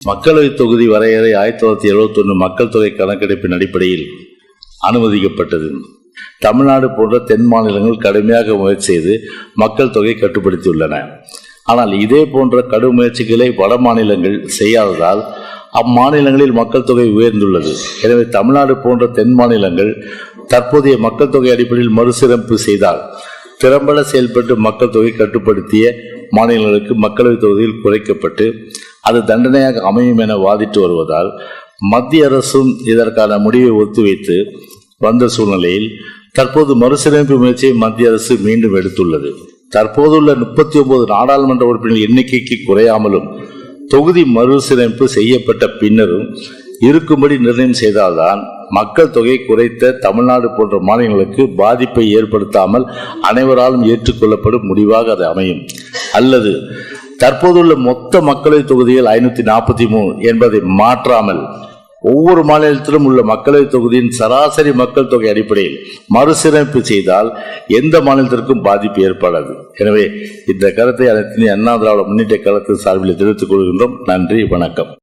மக்களவை தொகுதி வரையறை 1971 மக்கள் தொகை கணக்கெடுப்பின் அடிப்படையில் அனுமதிக்கப்பட்டது. தமிழ்நாடு போன்ற தென் மாநிலங்கள் கடுமையாக முயற்சி செய்து மக்கள் தொகை கட்டுப்படுத்தியுள்ளன. ஆனால் இதே போன்ற கடும் முயற்சிகளை வட மாநிலங்கள் செய்யாததால் அம்மாநிலங்களில் மக்கள் தொகை உயர்ந்துள்ளது. எனவே தமிழ்நாடு போன்ற தென் மாநிலங்கள் தற்போதைய மக்கள் தொகை அடிப்படையில் மறுசீரமைப்பு செய்தால் திறம்பட செயல்பட்டு மக்கள் தொகை கட்டுப்படுத்திய மாநிலங்களுக்கு மக்களவை தொகுதியில் குறைக்கப்பட்டு அது தண்டனையாக அமையும் என வாதிட்டு வருவதால் மத்திய அரசும் இதற்கான முடிவை ஒத்திவைத்து வந்த சூழ்நிலையில் தற்போது மறுசீரமைப்பு முயற்சியை மத்திய அரசு மீண்டும் எடுத்துள்ளது. தற்போதுள்ள 39 நாடாளுமன்ற உறுப்பினர் எண்ணிக்கைக்கு குறையாமலும் தொகுதி மறுசீரமைப்பு செய்யப்பட்ட பின்னரும் இருக்கும்படி நிர்ணயம் செய்தால்தான் மக்கள் தொகை குறைத்த தமிழ்நாடு போன்ற மாநிலங்களுக்கு பாதிப்பை ஏற்படுத்தாமல் அனைவராலும் ஏற்றுக்கொள்ளப்படும் முடிவாக அது அமையும். அல்லது தற்போதுள்ள மொத்த மக்களவை தொகுதிகள் 543 என்பதை மாற்றாமல் ஒவ்வொரு மாநிலத்திலும் உள்ள மக்களவை தொகுதியின் சராசரி மக்கள் தொகை அடிப்படையில் மறுசீரமைப்பு செய்தால் எந்த மாநிலத்திற்கும் பாதிப்பு ஏற்படாது. எனவே இந்த கருத்தை அனைத்து அண்ணா திராவிட முன்னேற்ற கழகத்தின் சார்பில் தெரிவித்துக் கொள்கின்றோம். நன்றி, வணக்கம்.